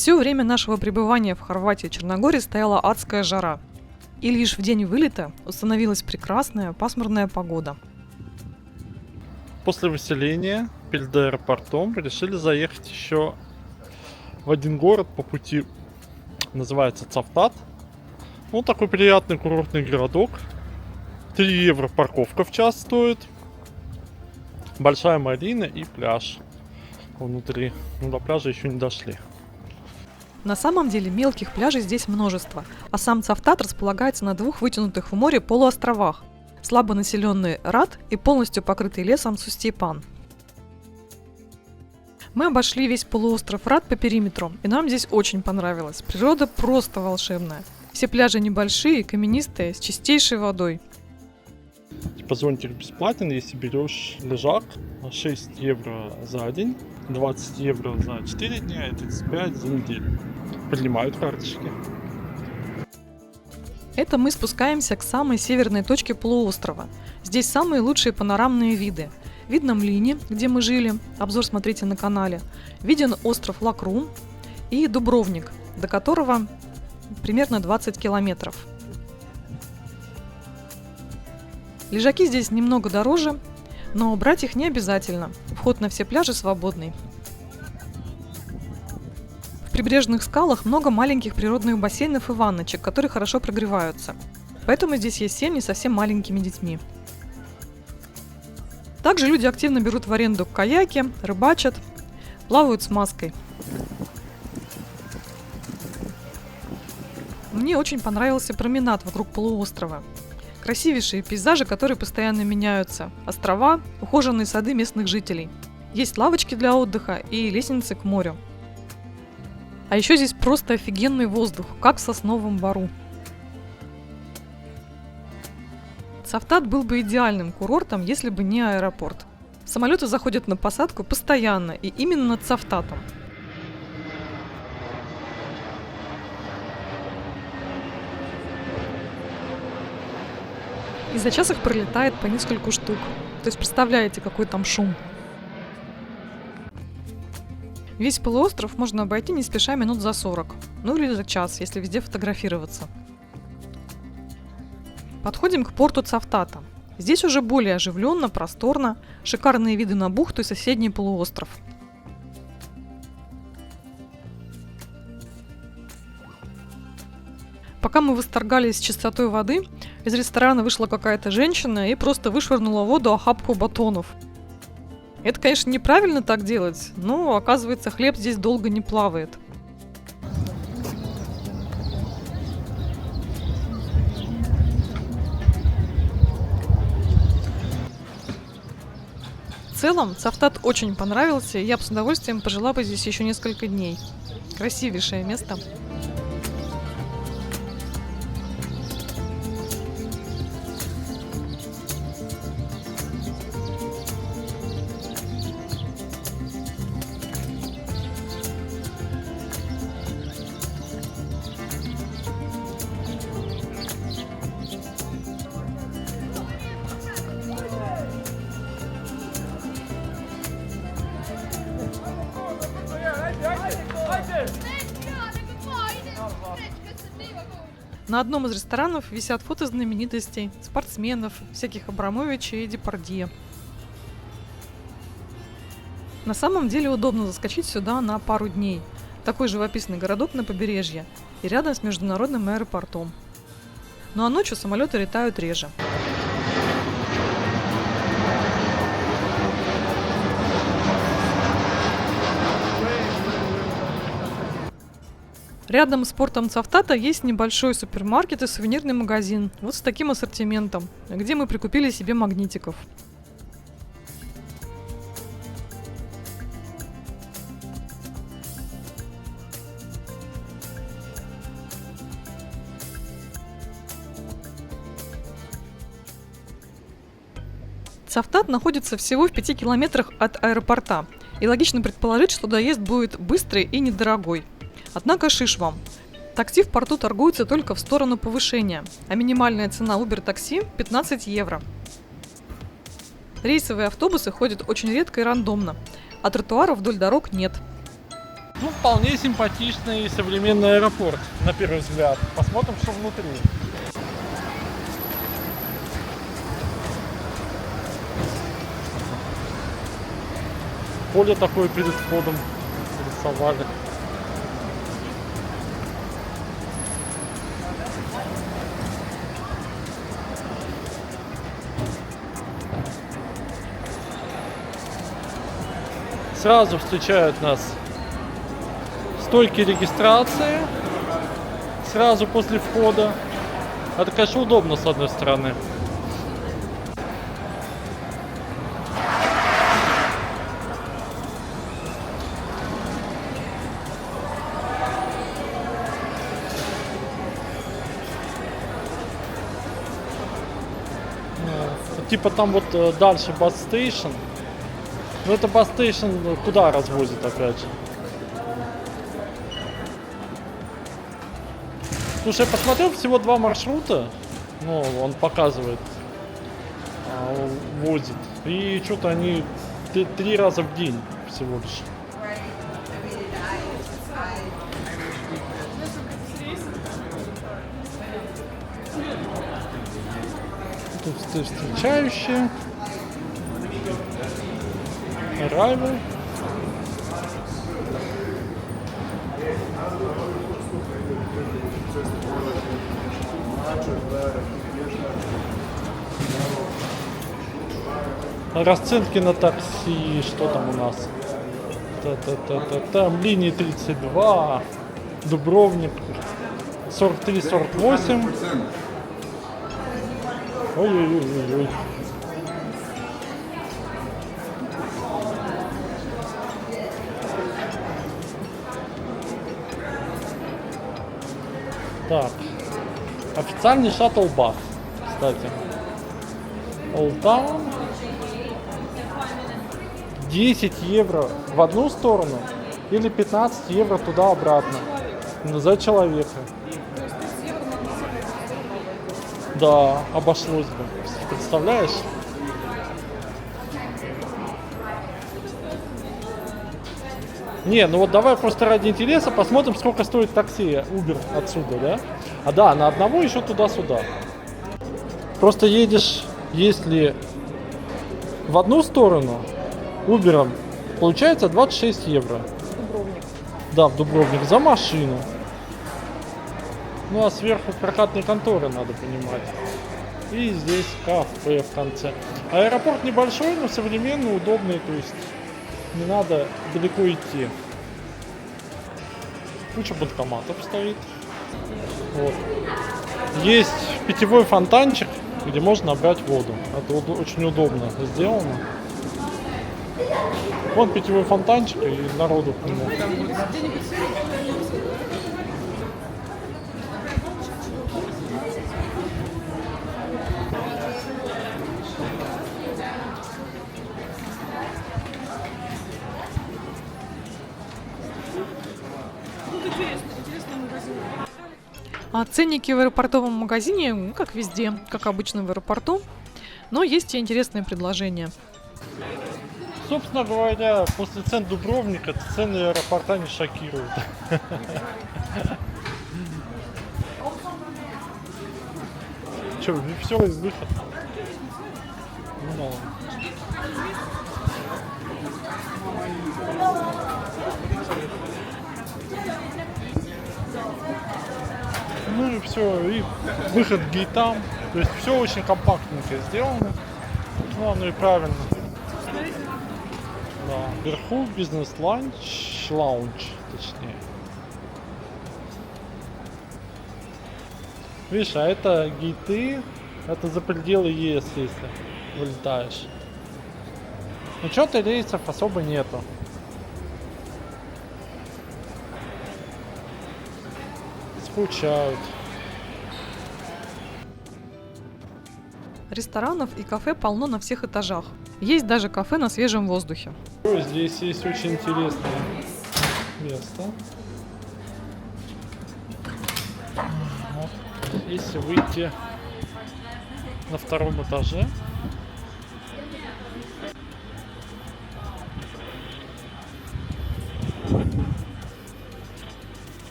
Все время нашего пребывания в Хорватии и Черногории стояла адская жара. И лишь в день вылета установилась прекрасная пасмурная погода. После выселения перед аэропортом решили заехать еще в один город по пути. Называется Цавтат. Ну, такой приятный курортный городок. 3 евро парковка в час стоит. Большая марина и пляж внутри. Но до пляжа еще не дошли. На самом деле мелких пляжей здесь множество, а сам Цавтат располагается на 2 вытянутых в море полуостровах, слабо населенный Рат и полностью покрытый лесом Сустейпан. Мы обошли весь полуостров Рат по периметру, и нам здесь очень понравилось. Природа просто волшебная. Все пляжи небольшие, каменистые, с чистейшей водой. Типа зонтик бесплатен, если берешь лежак, 6 евро за день, 20 евро за 4 дня и 35 за неделю. Принимают карточки. Это мы спускаемся к самой северной точке полуострова. Здесь самые лучшие панорамные виды. Видно Млини, где мы жили, обзор смотрите на канале. Виден остров Лакрум и Дубровник, до которого примерно 20 километров. Лежаки здесь немного дороже, но брать их не обязательно. Вход на все пляжи свободный. В прибрежных скалах много маленьких природных бассейнов и ванночек, которые хорошо прогреваются. Поэтому здесь есть семьи со совсем маленькими детьми. Также люди активно берут в аренду каяки, рыбачат, плавают с маской. Мне очень понравился променад вокруг полуострова. Красивейшие пейзажи, которые постоянно меняются. Острова, ухоженные сады местных жителей. Есть лавочки для отдыха и лестницы к морю. А еще здесь просто офигенный воздух, как в Сосновом Бору. Цавтат был бы идеальным курортом, если бы не аэропорт. Самолеты заходят на посадку постоянно, и именно над Цавтатом. И за час их пролетает по нескольку штук. То есть представляете, какой там шум. Весь полуостров можно обойти не спеша минут за 40. Ну или за час, если везде фотографироваться. Подходим к порту Цавтата. Здесь уже более оживленно, просторно, шикарные виды на бухту и соседний полуостров. Пока мы восторгались чистотой воды, из ресторана вышла какая-то женщина и просто вышвырнула в воду охапку батонов. Это, конечно, неправильно так делать, но, оказывается, хлеб здесь долго не плавает. В целом, Цавтат очень понравился, и я бы с удовольствием пожила бы здесь еще несколько дней. Красивейшее место. На одном из ресторанов висят фото знаменитостей, спортсменов, всяких Абрамовичей и Депардье. На самом деле удобно заскочить сюда на пару дней. Такой живописный городок на побережье и рядом с международным аэропортом. Ну а ночью самолеты летают реже. Рядом с портом Цавтата есть небольшой супермаркет и сувенирный магазин, вот с таким ассортиментом, где мы прикупили себе магнитиков. Цавтат находится всего в 5 километрах от аэропорта, и логично предположить, что доезд будет быстрый и недорогой. Однако шиш вам. Такси в порту торгуется только в сторону повышения, а минимальная цена Uber-такси – 15 евро. Рейсовые автобусы ходят очень редко и рандомно, а тротуаров вдоль дорог нет. Ну, вполне симпатичный и современный аэропорт, на первый взгляд. Посмотрим, что внутри. Поле такое перед входом рисовали. Сразу встречают нас стойки регистрации сразу после входа. Это, конечно, удобно с одной стороны. Типа там вот дальше бас-стейшн. Но это бас-стейшн куда развозит опять же? Слушай, я посмотрел, всего 2 маршрута. Ну, он показывает, возит. И что-то они 3 раза в день всего лишь. Тут встречающие. Arrival. Расценки на такси, что там у нас? Там линии 32, Дубровник, 43-48. Ой-ой-ой-ой. Так. Официальный шаттл-бас, кстати. Old Town. 10 евро в одну сторону или 15 евро туда-обратно. За человека. Да, обошлось бы. Представляешь? Не, ну вот давай просто ради интереса посмотрим, сколько стоит такси Uber отсюда, да? А да, на одного еще туда-сюда. Просто едешь, если в одну сторону, Uber'ом получается 26 евро. Дубровник. Да, в Дубровник за машину. Ну а сверху прокатные конторы, надо понимать. И здесь кафе в конце. Аэропорт небольшой, но современный, удобный, то есть не надо далеко идти. Куча банкоматов стоит. Вот. Есть питьевой фонтанчик, где можно набрать воду. Это очень удобно сделано. Вон питьевой фонтанчик и народу к нему. А ценники в аэропортовом магазине, ну, как везде, как обычно в аэропорту, но есть и интересные предложения. Собственно говоря, после цен Дубровника цены аэропорта не шокируют. Че, веселый выход? Ну ладно. Ну и все, и выход к гейтам. То есть все очень компактненько сделано. Ну, оно и правильно. Да, вверху бизнес-ланч, лаунж, точнее. Видишь, а это гейты, это за пределы ЕС, если вылетаешь. Ну что-то рейсов особо нету. Скучают. Ресторанов и кафе полно на всех этажах. Есть даже кафе на свежем воздухе. Здесь есть очень интересное место. Вот. Если выйти на втором этаже,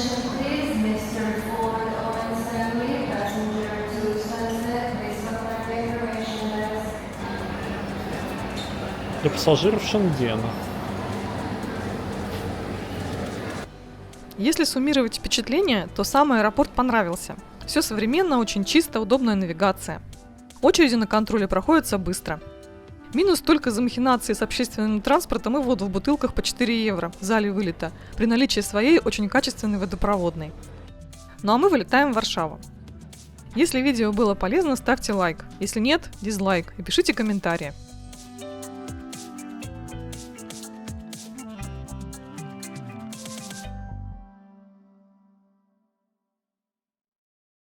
Attention please, Mr. Ford Owen Stanley, passenger to Sunset, please contact the information desk. Для пассажиров Шенгена. Если суммировать впечатления, то сам аэропорт понравился. Все современно, очень чисто, удобная навигация. Очереди на контроле проходятся быстро. Минус только за махинации с общественным транспортом и воду в бутылках по 4 евро в зале вылета, при наличии своей очень качественной водопроводной. Ну а мы вылетаем в Варшаву. Если видео было полезно, ставьте лайк. Если нет, дизлайк и пишите комментарии.